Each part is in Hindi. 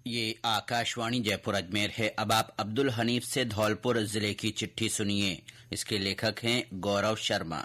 ये आकाशवाणी जयपुर अजमेर है। अब आप अब्दुल हनीफ से धौलपुर जिले की चिट्ठी सुनिए। इसके लेखक हैं गौरव शर्मा।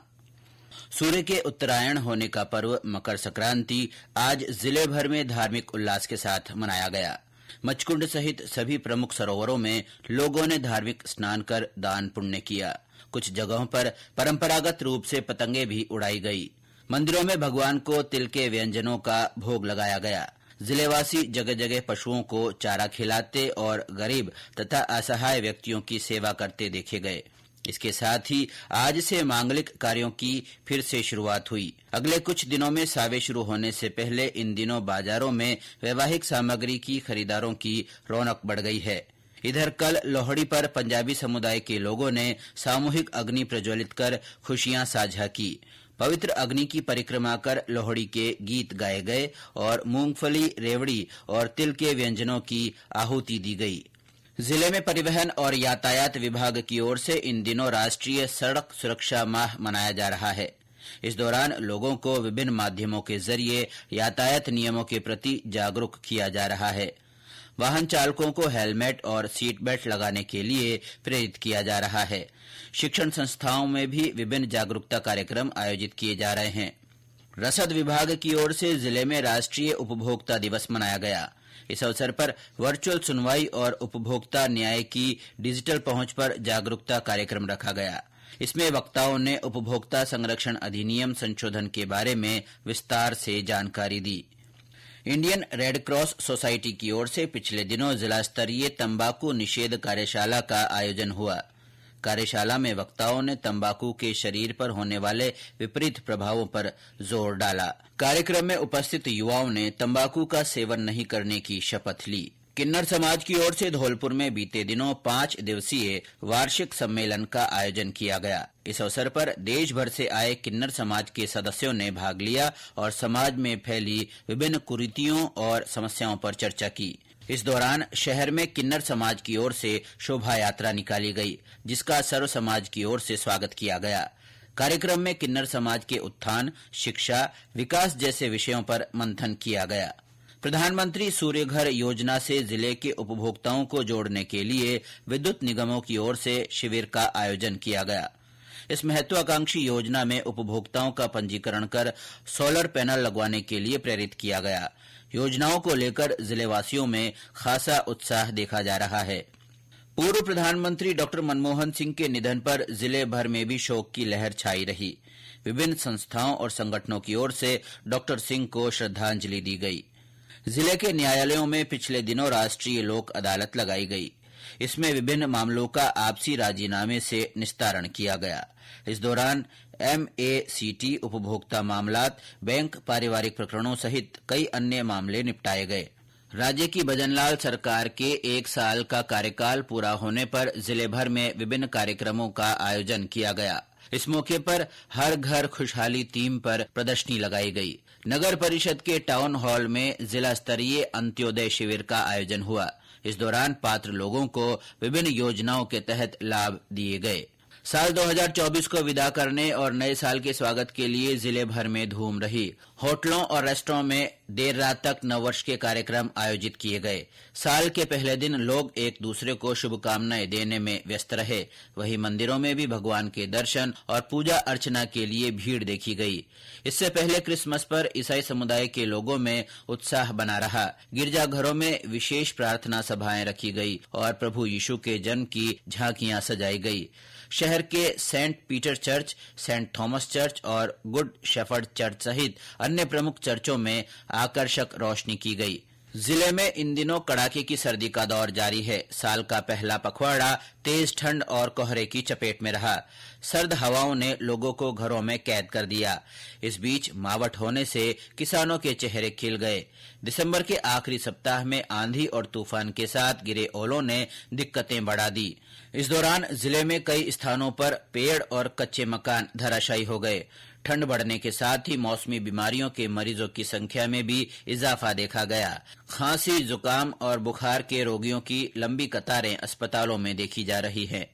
सूर्य के उत्तरायण होने का पर्व मकर संक्रांति आज जिले भर में धार्मिक उल्लास के साथ मनाया गया। मचकुंड सहित सभी प्रमुख सरोवरों में लोगों ने धार्मिक स्नान कर दान पुण्य किया। कुछ जगहों पर परंपरागत रूप से पतंगे भी उड़ाई गई। मंदिरों में भगवान को तिल के व्यंजनों का भोग लगाया गया। जिलेवासी जगह जगह पशुओं को चारा खिलाते और गरीब तथा असहाय व्यक्तियों की सेवा करते देखे गए। इसके साथ ही आज से मांगलिक कार्यों की फिर से शुरुआत हुई। अगले कुछ दिनों में सावे शुरू होने से पहले इन दिनों बाजारों में वैवाहिक सामग्री की खरीदारों की रौनक बढ़ गई है। इधर कल लोहड़ी पर पंजाबी समुदाय के लोगों ने सामूहिक अग्नि प्रज्वलित कर खुशियां साझा की। पवित्र अग्नि की परिक्रमा कर लोहड़ी के गीत गाए गए और मूंगफली, रेवड़ी और तिल के व्यंजनों की आहुति दी गई। जिले में परिवहन और यातायात विभाग की ओर से इन दिनों राष्ट्रीय सड़क सुरक्षा माह मनाया जा रहा है। इस दौरान लोगों को विभिन्न माध्यमों के जरिए यातायात नियमों के प्रति जागरूक किया जा रहा है। वाहन चालकों को हेलमेट और सीट बेल्ट लगाने के लिए प्रेरित किया जा रहा है। शिक्षण संस्थाओं में भी विभिन्न जागरूकता कार्यक्रम आयोजित किए जा रहे हैं। रसद विभाग की ओर से जिले में राष्ट्रीय उपभोक्ता दिवस मनाया गया। इस अवसर पर वर्चुअल सुनवाई और उपभोक्ता न्याय की डिजिटल पहुंच पर जागरूकता कार्यक्रम रखा गया। इसमें वक्ताओं ने उपभोक्ता संरक्षण अधिनियम संशोधन के बारे में विस्तार से जानकारी दी। इंडियन रेड क्रॉस सोसाइटी की ओर से पिछले दिनों जिला स्तरीय तंबाकू निषेध कार्यशाला का आयोजन हुआ। कार्यशाला में वक्ताओं ने तंबाकू के शरीर पर होने वाले विपरीत प्रभावों पर जोर डाला। कार्यक्रम में उपस्थित युवाओं ने तंबाकू का सेवन नहीं करने की शपथ ली। किन्नर समाज की ओर से धौलपुर में बीते दिनों 5 दिवसीय वार्षिक सम्मेलन का आयोजन किया गया। इस अवसर पर देश भर से आए किन्नर समाज के सदस्यों ने भाग लिया और समाज में फैली विभिन्न कुरीतियों और समस्याओं पर चर्चा की। इस दौरान शहर में किन्नर समाज की ओर से शोभा यात्रा निकाली गई, जिसका सर्व समाज की ओर से स्वागत किया गया। कार्यक्रम में किन्नर समाज के उत्थान, शिक्षा, विकास जैसे विषयों पर मंथन किया गया। प्रधानमंत्री सूर्य घर योजना से जिले के उपभोक्ताओं को जोड़ने के लिए विद्युत निगमों की ओर से शिविर का आयोजन किया गया। इस महत्वाकांक्षी योजना में उपभोक्ताओं का पंजीकरण कर सोलर पैनल लगवाने के लिए प्रेरित किया गया। योजनाओं को लेकर जिलेवासियों में खासा उत्साह देखा जा रहा है। पूर्व प्रधानमंत्री डॉक्टर मनमोहन सिंह के निधन पर जिले भर में भी शोक की लहर छाई रही। विभिन्न संस्थाओं और संगठनों की ओर से डॉक्टर सिंह को श्रद्धांजलि दी गई। जिले के न्यायालयों में पिछले दिनों राष्ट्रीय लोक अदालत लगाई गई। इसमें विभिन्न मामलों का आपसी राजीनामे से निस्तारण किया गया। इस दौरान MACT, उपभोक्ता मामलात, बैंक पारिवारिक प्रकरणों सहित कई अन्य मामले निपटाए गए। राज्य की भजनलाल सरकार के 1 साल का कार्यकाल पूरा होने पर जिले भर में विभिन्न कार्यक्रमों का आयोजन किया गया। इस मौके पर हर घर खुशहाली थीम पर प्रदर्शनी लगाई गई। नगर परिषद के टाउन हॉल में जिला स्तरीय अंत्योदय शिविर का आयोजन हुआ। इस दौरान पात्र लोगों को विभिन्न योजनाओं के तहत लाभ दिए गए। साल 2024 को विदा करने और नए साल के स्वागत के लिए जिले भर में धूम रही। होटलों और रेस्टोरों में देर रात तक नववर्ष के कार्यक्रम आयोजित किए गए। साल के पहले दिन लोग एक दूसरे को शुभकामनाएं देने में व्यस्त रहे। वहीं मंदिरों में भी भगवान के दर्शन और पूजा अर्चना के लिए भीड़ देखी गई। इससे पहले क्रिसमस पर ईसाई समुदाय के लोगों में उत्साह बना रहा। गिरजाघरों में विशेष प्रार्थना सभाएं रखी गई और प्रभु यीशु के जन्म की झांकियां सजाई गई। शहर के Saint Peter Church, Saint Thomas Church और गुड शेफर्ड चर्च सहित अन्य प्रमुख चर्चों में आकर्षक रोशनी की गई। जिले में इन दिनों कड़ाके की सर्दी का दौर जारी है। साल का पहला पखवाड़ा तेज ठंड और कोहरे की चपेट में रहा। सर्द हवाओं ने लोगों को घरों में कैद कर दिया। इस बीच मावठ होने से किसानों के चेहरे खिल गए। दिसंबर के आखिरी सप्ताह में आंधी और तूफान के साथ गिरे ओलों ने दिक्कतें बढ़ा दी। इस दौरान जिले में कई स्थानों पर पेड़ और कच्चे मकान धराशायी हो गए। ठंड बढ़ने के साथ ही मौसमी बीमारियों के मरीजों की संख्या में भी इजाफा देखा गया। खांसी, जुकाम और बुखार के रोगियों की लंबी कतारें अस्पतालों में देखी जा रही हैं।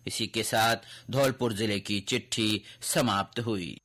इसी के साथ धौलपुर जिले की चिट्ठी समाप्त हुई।